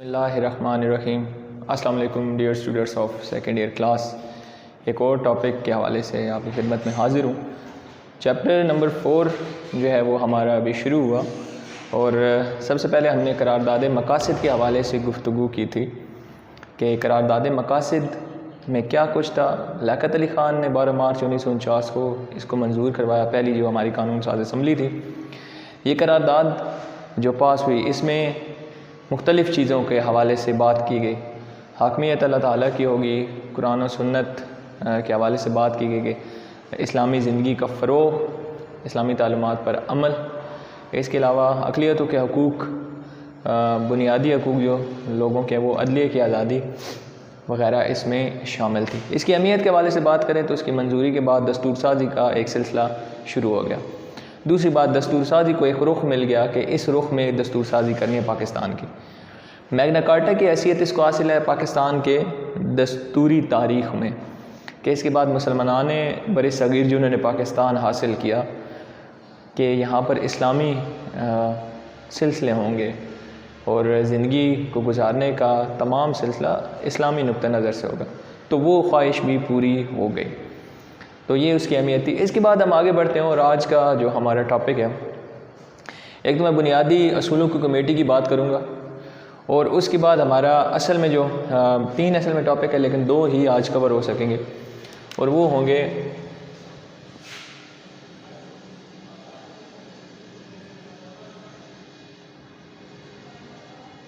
बिस्मिल्लाहिर्रहमानिर्रहीम। अस्सलाम वालेकुम dear students of second year class. एक और टॉपिक के हवाले से आपकी खिदमत में हाज़िर हूँ। चैप्टर नंबर 4 जो है वो हमारा अभी शुरू हुआ और सबसे पहले हमने करारदाद मकासिद के हवाले से गुफ्तगू की थी कि करारदाद मकासिद में क्या कुछ था। लियाकत अली ख़ान ने 12 मार्च 1949 को इसको मंजूर करवाया, पहली जो हमारी कानून साज़ असम्बली थी। ये करारदाद जो पास हुई इसमें मुख्तलिफ़ चीज़ों के हवाले से बात की गई। हाकमियत अल्लाह ताला की होगी, कुरान और सुन्नत के हवाले से बात की गई कि इस्लामी ज़िंदगी का फ़रोग़, इस्लामी तालीमात पर अमल, इसके अलावा अक़लियतों के हकूक़, बुनियादी हकूक़ जो लोगों के वो अदलिया की आज़ादी वग़ैरह इसमें शामिल थी। इसकी अहमियत के हवाले से बात करें तो इसकी मंजूरी के बाद दस्तूर साज़ी का एक सिलसिला शुरू हो गया। दूसरी बात, दस्तूर साज़ी को एक रुख मिल गया कि इस रुख में दस्तूर साज़ी करनी है पाकिस्तान की। मैग्ना कार्टा की हैसियत इसको हासिल है पाकिस्तान के दस्तूरी तारीख़ में कि इसके बाद मुसलमानान बरे सग़ीर जो उन्होंने पाकिस्तान हासिल किया कि यहाँ पर इस्लामी सिलसिले होंगे और ज़िंदगी को गुजारने का तमाम सिलसिला इस्लामी नुक्ता नज़र से होगा, तो वो ख्वाहिश भी पूरी हो गई। तो ये उसकी अहमियत थी। इसके बाद हम आगे बढ़ते हैं और आज का जो हमारा टॉपिक है, एक तो मैं बुनियादी असूलों की कमेटी की बात करूँगा और उसके बाद हमारा असल में जो 3 असल में टॉपिक है लेकिन 2 ही आज कवर हो सकेंगे और वो होंगे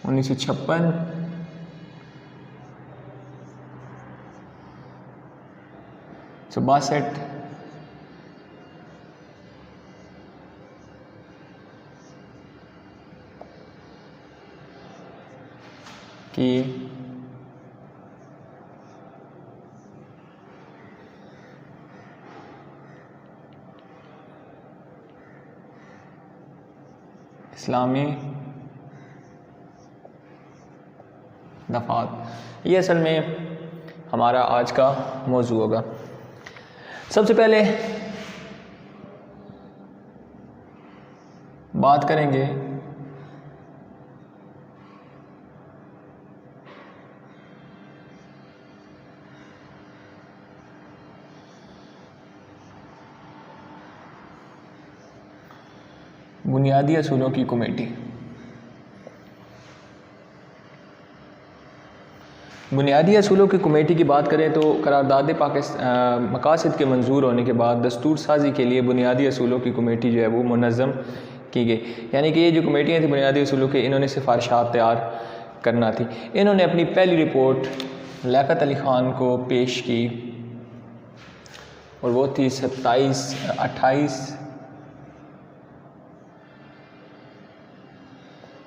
उन्नीस सौ 62 की इस्लामी दफ़ात, ये असल में हमारा आज का मौजू होगा। सबसे पहले बात करेंगे बुनियादी असूलों की कमेटी। बुनियादी असूलों की कमेटी की बात करें तो करारदाद मकासिद के मंजूर होने के बाद दस्तूर साज़ी के लिए बुनियादी असूलों की कमेटी जो है वो मुनज़्ज़म की गई। यानी कि ये जो कमेटियाँ थी बुनियादी असूलों के, इन्होंने सिफारिशात तैयार करना थी। इन्होंने अपनी पहली रिपोर्ट लियाकत अली ख़ान को पेश की और वो थी 28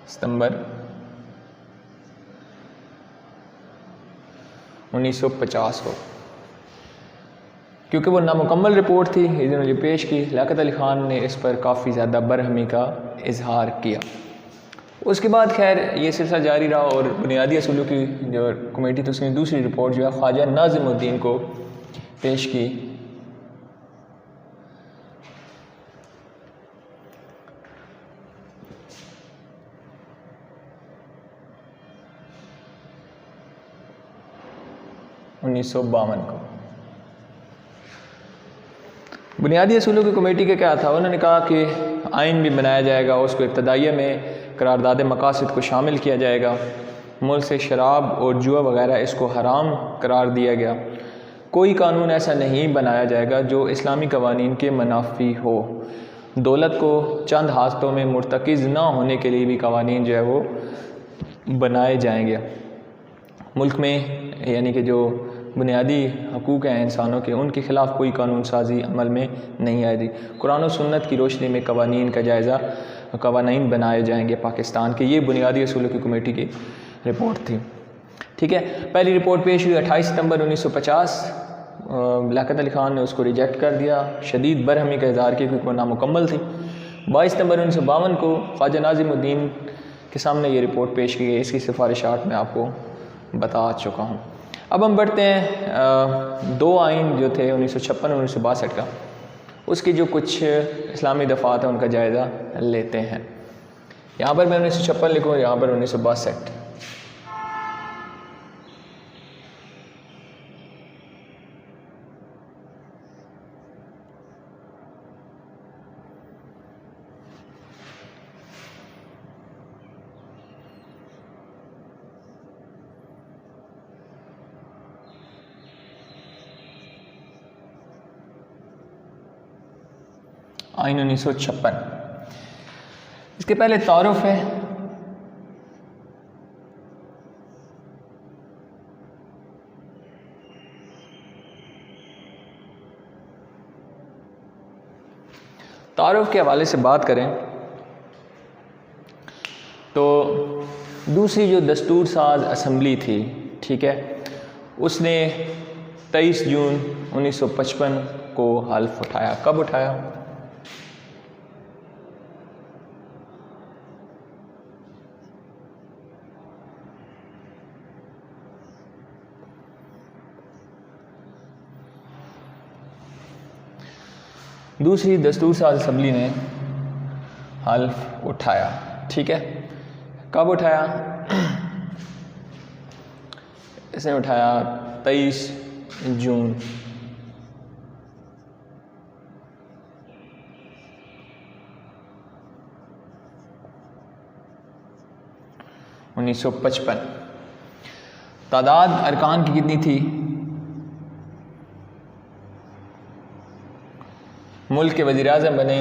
सितंबर 1950 को। क्योंकि वो नामुकम्मल रिपोर्ट थी, इन्होंने पेश की, लियाकत अली ख़ान ने इस पर काफ़ी ज़्यादा बरहमी का इजहार किया। उसके बाद खैर ये सिलसिला जारी रहा और बुनियादी असूलों की जो कमेटी थी उसने दूसरी रिपोर्ट जो है ख्वाजा नाज़िमुद्दीन को पेश की। उन्नीस सौ 52 को। बुनियादी असूलों की कमेटी का क्या था, उन्होंने कहा कि आइन भी बनाया जाएगा, उसको इब्तदाइया में करारदाद मकासिद को शामिल किया जाएगा, मुल्क से शराब और जुआ वगैरह इसको हराम करार दिया गया। कोई कानून ऐसा नहीं बनाया जाएगा जो इस्लामी कवानीन के मुनाफी हो। दौलत को चंद हाथों में मुर्तकिज़ ना होने के लिए भी कवानीन जो है वो बनाए जाएंगे। मुल्क में यानी कि जो बुनियादी हकूक़ हैं इंसानों के, उनके ख़िलाफ़ कोई कानून साज़ी अमल में नहीं आएगी। कुरान और सुन्नत की रोशनी में कवानीन का जायज़ा, कवानीन बनाए जाएंगे पाकिस्तान के। ये बुनियादी असूलों की कमेटी की रिपोर्ट थी। ठीक है, पहली रिपोर्ट पेश हुई 28 सितंबर 1950। लियाकत अली ख़ान ने उसको रिजेक्ट कर दिया, शदीद बरहमी का इज़हार किया क्योंकि वो नामुकम्मल थी। 22 सितंबर 1952 को ख्वाजा नाज़िमुद्दीन के सामने ये रिपोर्ट पेश की गई। इसकी सिफारिशात मैं आपको बता चुका हूँ। अब हम बढ़ते हैं 2 आइन जो थे 1956 और 1962 का, उसकी जो कुछ इस्लामी दफ़ात है उनका जायज़ा लेते हैं। यहाँ पर मैं 1956 लिखूँ, यहाँ पर 1962। आइन 1956। इसके पहले तारुफ है। तारुफ के हवाले से बात करें तो दूसरी जो दस्तूर साज असम्बली थी, ठीक है, उसने 23 जून 1955 को हल्फ उठाया। कब उठाया? दूसरी दस्तूर साज असम्बली ने हल्फ उठाया, ठीक है। कब उठाया? इसने उठाया 23 जून 1955। तादाद अरकान की कितनी थी? मुल्क के वज़ीर आज़म बने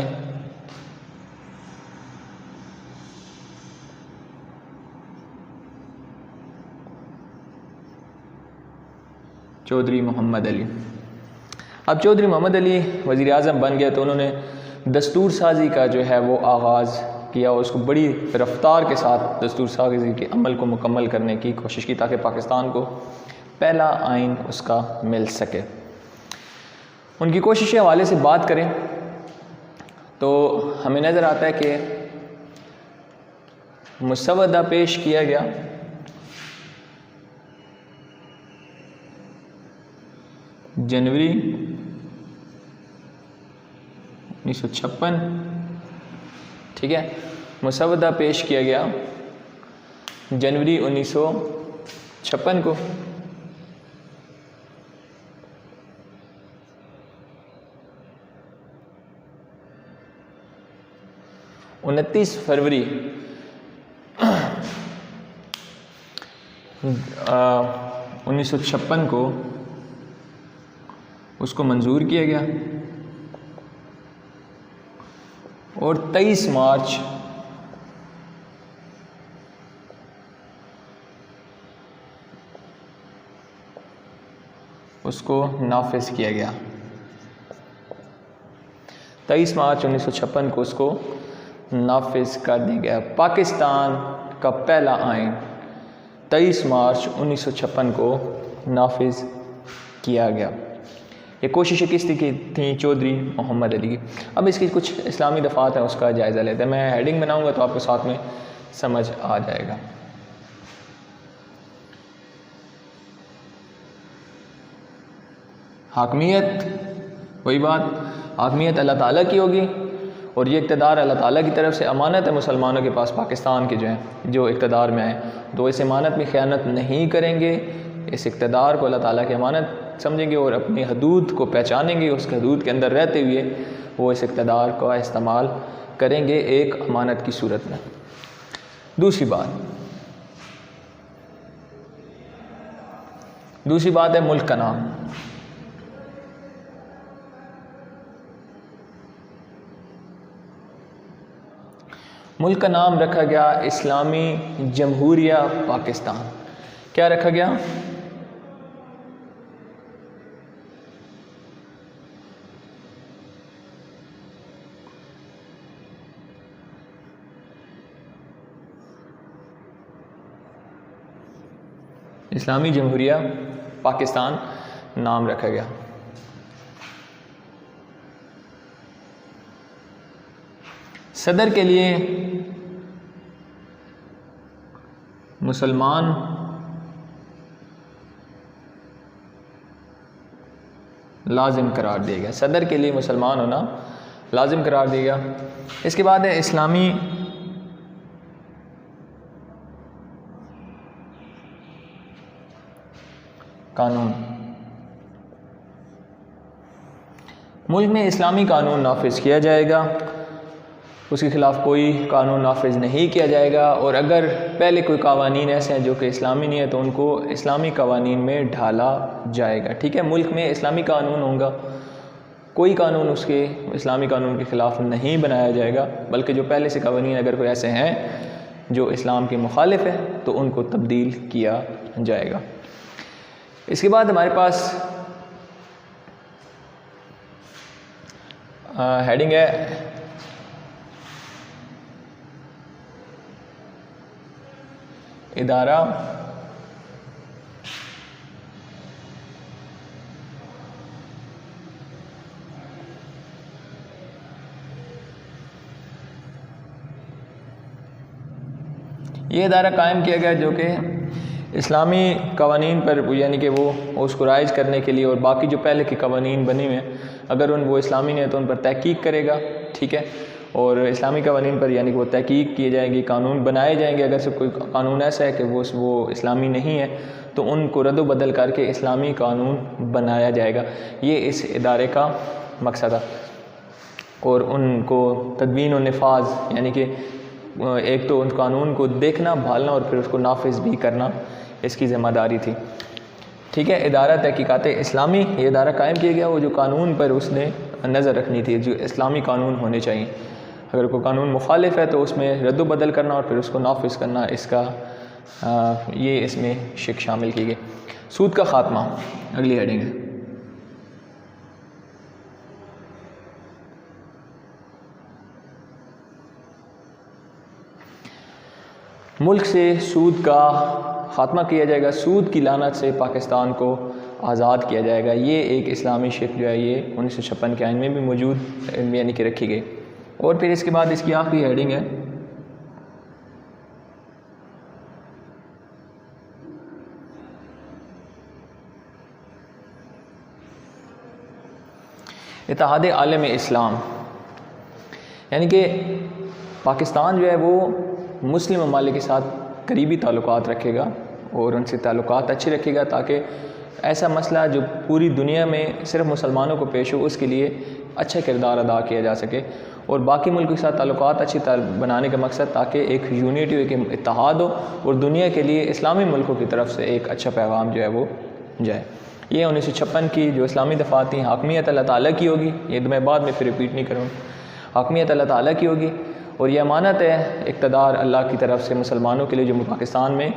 चौधरी मोहम्मद अली। अब चौधरी मोहम्मद अली वज़ीर आज़म बन गया तो उन्होंने दस्तूर साजी का जो है वो आगाज़ किया, उसको बड़ी रफ्तार के साथ दस्तूर साजी के अमल को मुकम्मल करने की कोशिश की ताकि पाकिस्तान को पहला आइन उसका मिल सके। उनकी कोशिश के हवाले से बात करें तो हमें नज़र आता है कि मुसवदा पेश किया गया जनवरी 1956, ठीक है। मुसवदा पेश किया गया जनवरी 1956 को। उनतीस फरवरी 1956 को उसको मंजूर किया गया और 23 मार्च उसको नाफिज किया गया। 23 मार्च 1956 को उसको नाफिज कर दिया गया। पाकिस्तान का पहला आइन 23 मार्च 1956 को नाफिज किया गया। ये कोशिशें किस की थी? चौधरी मोहम्मद अली की। अब इसकी कुछ इस्लामी दफ़ात हैं, उसका जायज़ा लेते हैं। मैं हेडिंग बनाऊंगा तो आपको साथ में समझ आ जाएगा। हाकमियत, वही बात, हाकमियत अल्लाह ताला की होगी और ये इक़्तिदार अल्लाह ताला की तरफ से अमानत है मुसलमानों के पास, पाकिस्तान के जो इक़्तिदार में आए तो इस अमानत में ख़यानत नहीं करेंगे। इस इक़्तिदार को अल्लाह ताला की अमानत समझेंगे और अपनी हदूद को पहचानेंगे। उस हदूद के अंदर रहते हुए वो इस इक़्तिदार का इस्तेमाल करेंगे एक अमानत की सूरत में। दूसरी बात है मुल्क का नाम। मुल्क का नाम रखा गया इस्लामी जमहूरिया पाकिस्तान। क्या रखा गया? इस्लामी जमहूरिया पाकिस्तान नाम रखा गया। सदर के लिए मुसलमान लाजिम करार दिया गया। सदर के लिए मुसलमान होना लाजिम करार दिया गया। इसके बाद है इस्लामी कानून। मुल्क में इस्लामी कानून नाफिज किया जाएगा, उसके ख़िलाफ़ कोई कानून नाफिज नहीं किया जाएगा। और अगर पहले कोई कवानीन ऐसे हैं जो कि इस्लामी नहीं है तो उनको इस्लामी कवानीन में ढाला जाएगा। ठीक है, मुल्क में इस्लामी कानून होगा, कोई कानून उसके इस्लामी कानून के ख़िलाफ़ नहीं बनाया जाएगा, बल्कि जो पहले से कवानीन अगर कोई ऐसे हैं जो इस्लाम के मुखालिफ है तो उनको तब्दील किया जाएगा। इसके बाद हमारे पास हेडिंग है इदारा ये इदारा कायम किया गया जो कि इस्लामी कवानीन पर यानी कि वो उसको राइज करने के लिए और बाकी जो पहले के कवानीन बने हुए हैं अगर वो इस्लामी नहीं है तो उन पर तहकीक करेगा, ठीक है। और इस्लामी कवानीन पर यानी कि वो तहकीक किए जाएंगी, कानून बनाए जाएंगे। अगर से कोई कानून ऐसा है कि वो इस्लामी नहीं है तो उनको रद्द बदल करके इस्लामी कानून बनाया जाएगा। ये इस इदारे का मकसद है। और उनको तदवीन और नफाज यानी कि एक तो उन कानून को देखना, भालना और फिर उसको नाफिज भी करना इसकी ज़िम्मेदारी थी, ठीक है। इदारा तहकीकात इस्लामी, ये इदारा कायम किया गया वो जो कानून पर उसने नज़र रखनी थी, जो इस्लामी कानून होने चाहिए। अगर कोई कानून मुखालिफ है तो उसमें रद्द बदल करना और फिर उसको नाफिज करना, इसका ये इसमें शिक शामिल की गई। सूद का ख़ात्मा अगली हेडिंग है। मुल्क से सूद का ख़ात्मा किया जाएगा, सूद की लानत से पाकिस्तान को आज़ाद किया जाएगा। ये एक इस्लामी शिक जो है ये 1956 के आइन में भी मौजूद यानी कि रखी गई। और फिर इसके बाद इसकी आखिरी हेडिंग है इत्तेहाद आलम इस्लाम, यानी कि पाकिस्तान जो है वो मुस्लिम ममालिक के साथ करीबी ताल्लुकात रखेगा और उनसे ताल्लुकात अच्छे रखेगा ताकि ऐसा मसला जो पूरी दुनिया में सिर्फ मुसलमानों को पेश हो उसके लिए अच्छा किरदार अदा किया जा सके। और बाकी मुल्कों के साथ ताल्लुकात अच्छी बनाने का मकसद ताकि एक यूनिटी हो, एक इत्तेहाद हो और दुनिया के लिए इस्लामी मुल्कों की तरफ से एक अच्छा पैगाम जो है वो जाए। ये 1956 की जो इस्लामी दफ़ात थी, हाकमियत अल्लाह ताला की होगी, ये मैं बाद में फिर रिपीट नहीं करूँ, हाकमियत अल्लाह ताला की होगी और ये अमानत है इक़्तिदार अल्लाह की तरफ से मुसलमानों के लिए जो पाकिस्तान में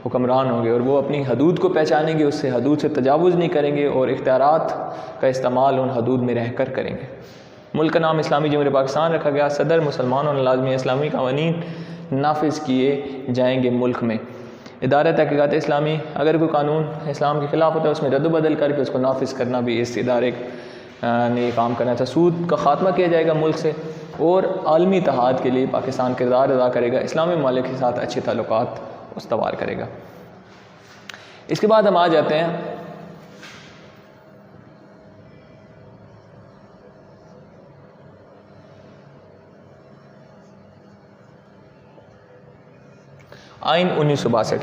हुक्मरान होंगे और वो अपनी हदूद को पहचानेंगे, उससे हदूद से तजावुज़ नहीं करेंगे और इख्तियारात का इस्तेमाल उन हदूद में रह कर करेंगे। मुल्क का नाम इस्लामी जमहूरियत पाकिस्तान रखा गया। सदर मुसलमानों और लाज़मी इस्लामी क़वानीन नाफिज किए जाएंगे मुल्क में। इदारा तहक़ीक़ात इस्लामी, अगर कोई कानून इस्लाम के ख़िलाफ़ होता है उसमें रद्द बदल करके उसको नाफिज करना भी इस इदारे ने ये काम करना था। सूद का ख़ात्मा किया जाएगा मुल्क से और आलमी इत्तेहाद के लिए पाकिस्तान किरदार अदा करेगा, इस्लामी ममालिक के साथ अच्छे ताल्लुकात उस्तवार करेगा। इसके बाद हम आ जाते हैं आइन 1962।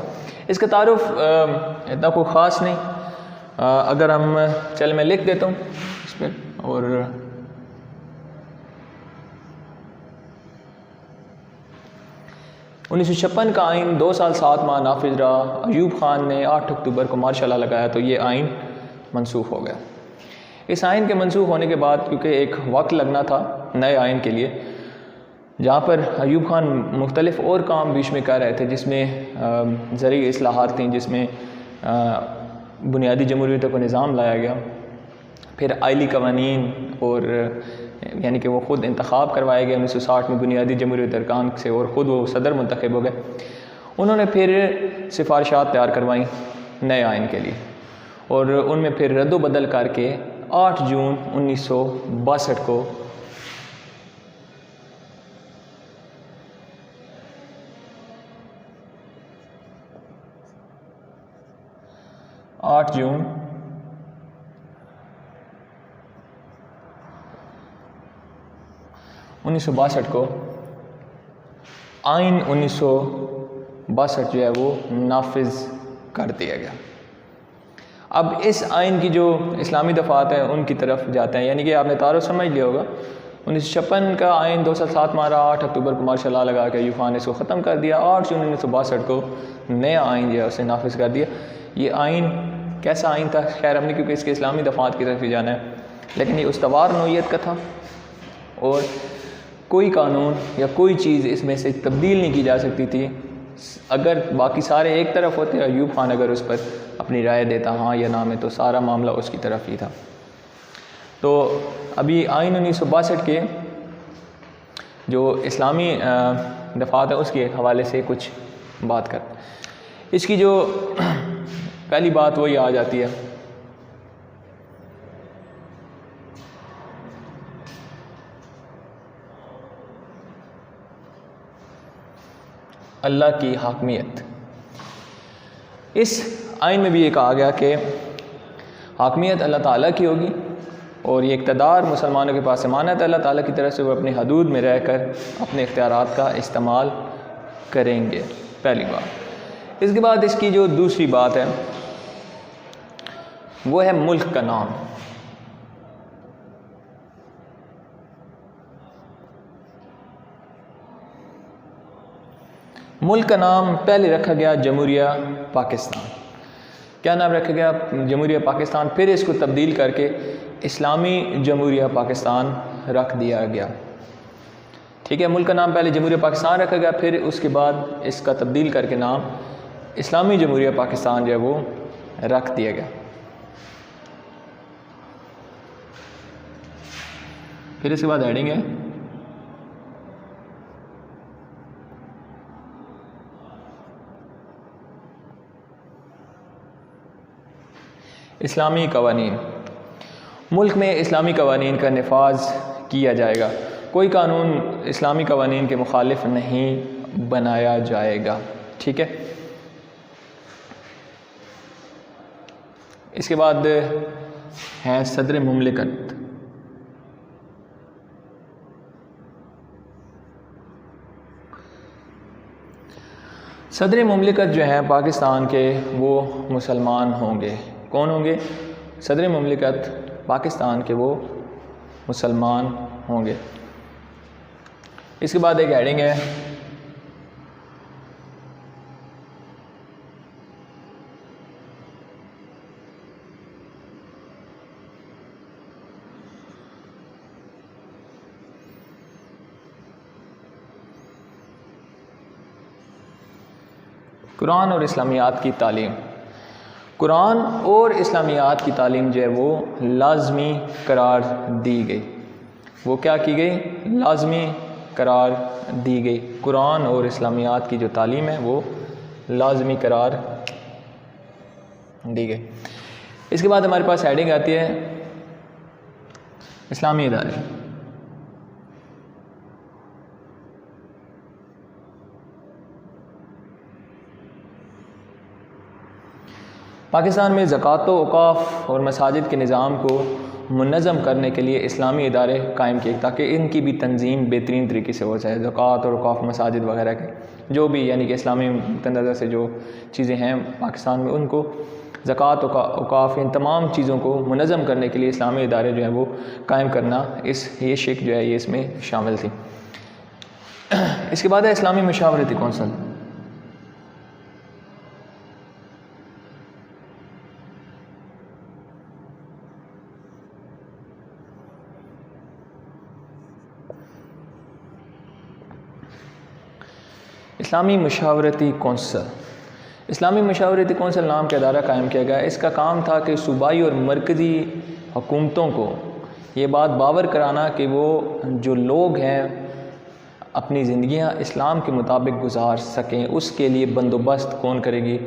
इसका तारुफ इतना कोई ख़ास नहीं, अगर हम चल मैं लिख देता हूँ इस पर। और 1956 का आइन 2 साल 7 माह नाफिज रहा। अयूब ख़ान ने 8 अक्टूबर को मार्शल लॉ लगाया तो ये आइन मनसूख हो गया। इस आइन के मनसूख होने के बाद क्योंकि एक वक्त लगना था नए आइन के लिए, जहाँ पर अयूब ख़ान मुख्तलिफ़ और काम बीच में कर रहे थे जिसमें ज़रूरी इस्लाहात थी, जिसमें बुनियादी जमहूरियत को निज़ाम लाया गया, फिर आइली कवानीन और यानी कि वो ख़ुद इंतखाब करवाए गए 1960 में बुनियादी जमहूरियत अरकान से और ख़ुद वो सदर मुंतखब हो गए। उन्होंने फिर सिफारिशात तैयार करवाई नए आइन के लिए और उनमें फिर रद्द बदल करके 8 जून 1962 को आइन 1962 जो है वो नाफिज कर दिया गया। अब इस आइन की जो इस्लामी दफ़ात हैं उनकी तरफ जाते हैं, यानी कि आपने तारुफ समझ लिया होगा। 1956 का आइन 2 साल 7 माह रहा। 8 अक्टूबर को मार्शल लॉ लगा के अयूब ख़ान ने इसको ख़त्म कर दिया। 8 जून 1962 को नया आइन जो है उसे नाफिज कर दिया। ये आइन कैसा आइन था? खैर हमने क्योंकि इसके इस्लामी दफ़ात की तरफ ही जाना है लेकिन ये उस्तवार नौइयत का था और कोई कानून या कोई चीज़ इसमें से तब्दील नहीं की जा सकती थी। अगर बाकी सारे एक तरफ होते, अयूब खान अगर उस पर अपनी राय देता हाँ या ना में, तो सारा मामला उसकी तरफ ही था। तो अभी आइन 1962 के जो इस्लामी दफ़ात है उसके हवाले से कुछ बात कर। इसकी जो पहली बात वही आ जाती है, अल्लाह की हाकमियत। इस आइन में भी ये कहा गया कि हाकमियत अल्लाह ताला की होगी और ये इक़्तिदार मुसलमानों के पास अमानत अल्लाह ताला की तरफ से, वो अपनी हदूद में रहकर अपने इख्तियारात का इस्तेमाल करेंगे, पहली बात। इसके बाद इसकी जो दूसरी बात है वो है मुल्क का नाम। मुल्क का नाम पहले रखा गया जमहूरिया पाकिस्तान। क्या नाम रखा गया? जमहूरिया पाकिस्तान। फिर इसको तब्दील करके इस्लामी जमहूरिया पाकिस्तान रख दिया गया। ठीक है, मुल्क का नाम पहले जमहूरिया पाकिस्तान रखा गया, फिर उसके बाद इसका तब्दील करके नाम इस्लामी जमहूरिया पाकिस्तान जो है वो रख दिया गया। फिर इसके बाद हेडिंग है इस्लामी कवानीन। मुल्क में इस्लामी कवानीन का नफाज किया जाएगा। कोई कानून इस्लामी कवानीन के मुखालिफ नहीं बनाया जाएगा। ठीक है, इसके बाद है सदर मुमलिकत। सदर मुमलिकत जो है पाकिस्तान के वो मुसलमान होंगे। कौन होंगे? सदर मुमलिकत पाकिस्तान के वो मुसलमान होंगे। इसके बाद एक हेडिंग है कुरान और इस्लामियात की तालीम। कुरान और इस्लामियात की तालीम जो है वो लाजमी करार दी गई। वो क्या की गई? लाजमी करार दी गई। कुरान और इस्लामियात की जो तालीम है वो लाजमी करार दी गई। इसके बाद हमारे पास हेडिंग आती है इस्लामी इदारे। पाकिस्तान में ज़कात औक़ाफ़ और मसाजिद के निज़ाम को मुनज़्ज़म करने के लिए इस्लामी इदारे कायम किए ताकि इनकी भी तंजीम बेहतरीन तरीके से हो जाए। ज़कात और औक़ाफ़, मसाजिद वगैरह के जो भी यानी कि इस्लामी नज़र से जो चीज़ें हैं पाकिस्तान में, उनको ज़कात औक़ाफ़ इन तमाम चीज़ों को मुनज़्ज़म करने के लिए इस्लामी इदारे जो हैं वो कायम करना, ये शिक जो है ये इसमें शामिल थी। इसके बाद है इस्लामी मशावरती कौंसल। इस्लामी मशावरती कौंसल। इस्लामी मशावरती कौंसल नाम का इदारा कायम किया गया। इसका काम था कि सूबाई और मरकज़ी हुकूमतों को ये बात बावर कराना कि वो जो लोग हैं अपनी ज़िंदगियां इस्लाम के मुताबिक गुजार सकें। उसके लिए बंदोबस्त कौन करेगी?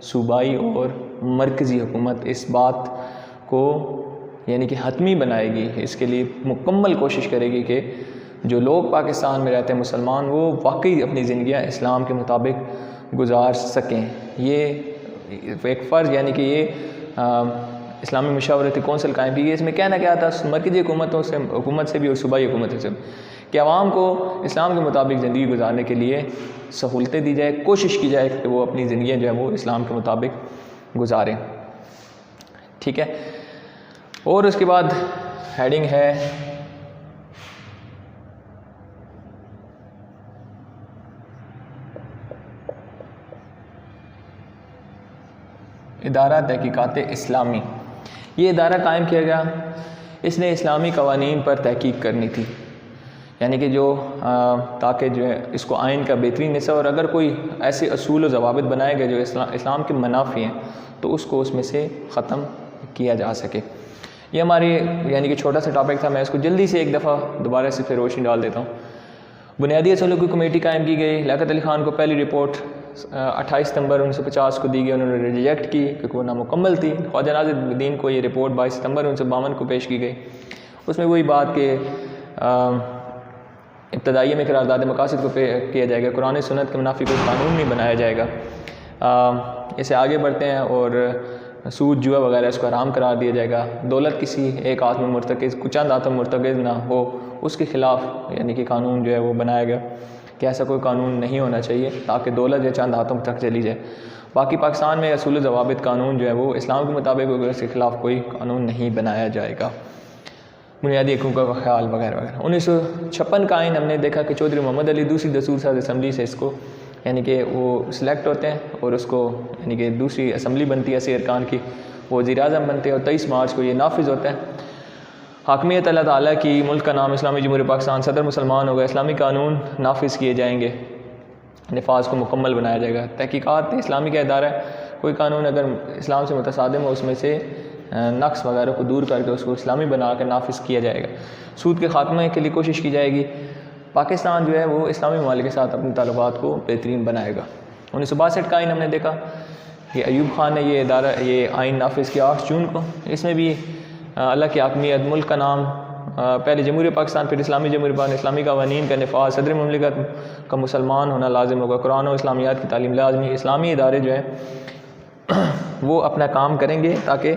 सूबाई और मरकज़ी हुकूमत इस बात को यानी कि हतमी बनाएगी। इसके लिए मुकम्मल कोशिश करेगी कि जो लोग पाकिस्तान में रहते हैं मुसलमान, वो वाकई अपनी ज़िंदगियां इस्लाम के मुताबिक गुजार सकें। ये एक फ़र्ज़ यानी कि ये इस्लामी मशावरती कौंसल कायम की गई। इसमें कहना क्या था? मरकज़ी हुकूमत से भी और सूबाई हुकूमत से कि आवाम को इस्लाम के मुताबिक ज़िंदगी गुजारने के लिए सहूलतें दी जाए, कोशिश की जाए कि वो अपनी ज़िंदगियाँ जो है वो इस्लाम के मुताबिक गुजारें। ठीक है, और उसके बाद हेडिंग है इदारा तहकीकात इस्लामी। ये इदारा कायम किया गया। इसने इस्लामी कवानीन पर तहकीक करनी थी, यानी कि जो ताकि जो है इसको आइन का बेहतरीन हिस्सा, और अगर कोई ऐसे असूल व ज़वाबित बनाए गए जो इस्लाम के मुनाफी हैं तो उसको उसमें से ख़त्म किया जा सके। ये हमारे यानी कि छोटा सा टॉपिक था, मैं इसको जल्दी से एक दफ़ा दोबारा से फिर रोशनी डाल देता हूँ। बुनियादी असूलों की कमेटी कायम की गई। लियाकत अली ख़ान को पहली रिपोर्ट 28 सितंबर 1950 को दी गई, उन्होंने रिजेक्ट की क्योंकि वो नामुकम्मल थी। ख्वाजा नाज़िरुद्दीन को ये रिपोर्ट 22 सितंबर 1952 को पेश की गई। उसमें वही बात कि इब्तदाइये में करारदाद मकासद को किया जाएगा, कुरान सुन्नत के मुनाफी कोई कानून नहीं बनाया जाएगा। इसे आगे बढ़ते हैं और सूद जुआ वगैरह इसको हराम करार दिया जाएगा। दौलत किसी एक हाथ में मुर्तकिज़, चंद हाथों में मुर्तकिज़ ना हो, उसके ख़िलाफ़ यानी कि कानून जो है वो बनाया गया कि ऐसा कोई कानून नहीं होना चाहिए ताकि दौलत जो चंद हाथों तक चली जाए। बाकी पाकिस्तान में असूल ज़वाबित कानून जो है वो इस्लाम के मुताबिक होगा, इसके ख़िलाफ़ कोई कानून नहीं बनाया जाएगा। बुनियादी हकूक़ का ख्याल वगैरह वगैरह। 1956 का आइन हमने देखा कि चौधरी मोहम्मद अली दूसरी दस्तूर साज़ असम्बली से इसको यानी कि वो सिलेक्ट होते हैं और उसको यानी कि दूसरी असम्बली बनती है 80 अरकान की, वो वज़ीर-ए-आज़म बनते हैं और 23 मार्च को ये नाफिज होता है। हाकमियत अल्लाह ताला की, मुल्क का नाम इस्लामी जमहूरियत पाकिस्तान, सदर मुसलमान होगा, इस्लामी कानून नाफिज किए जाएंगे, नफाज को मुकम्मल बनाया जाएगा। तहकीकात इस्लामी का इदारा है, कोई कानून अगर इस्लाम से मुतसादिम हो उसमें से नक्स वगैरह को दूर करके उसको इस्लामी बना कर नाफिज किया जाएगा। सूद के खात्मे के लिए कोशिश की जाएगी। पाकिस्तान जो है वो इस्लामी ममालिक के साथ अपने ताल्लुकात को बेहतरीन बनाएगा। 1962 का आइन हमने देखा कि अयूब खान ने ये आइन नाफिज किया 8 जून को। इसमें भी अल्लाह की हाकमियत, मुल्क का नाम, पहले जमहूरियत पाकिस्तान फिर इस्लामी जमहूरियत पाकिस्तान, इस्लामी कवानीन का नफाज, सदर मुमलिकत का मुसलमान होना लाजिम होगा, कुरान और इस्लामियात की तालीम लाजमी। इस्लामी इदारे जो है वो अपना काम करेंगे ताकि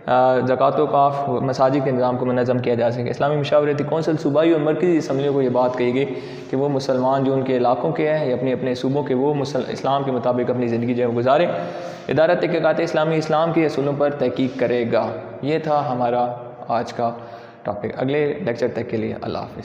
ज़कात व काफ मसाजिद के निज़ाम को मुनज़्ज़म किया जा सके। इस्लामी मशावरती कौंसिल सूबाई और मरकज़ी असम्बलियों को ये बात कही गई कि वो मुसलमान जो उनके इलाकों के हैं या अपने अपने सूबों के, वो इस्लाम के मुताबिक अपनी ज़िंदगी जो है गुजारें। इदारा तहक़ीक़ात इस्लामी इस्लाम के असूलों पर तहक़ीक़ करेगा। ये था हमारा आज का टॉपिक। अगले लेक्चर तक के लिए अल्लाह हाफ़िज़।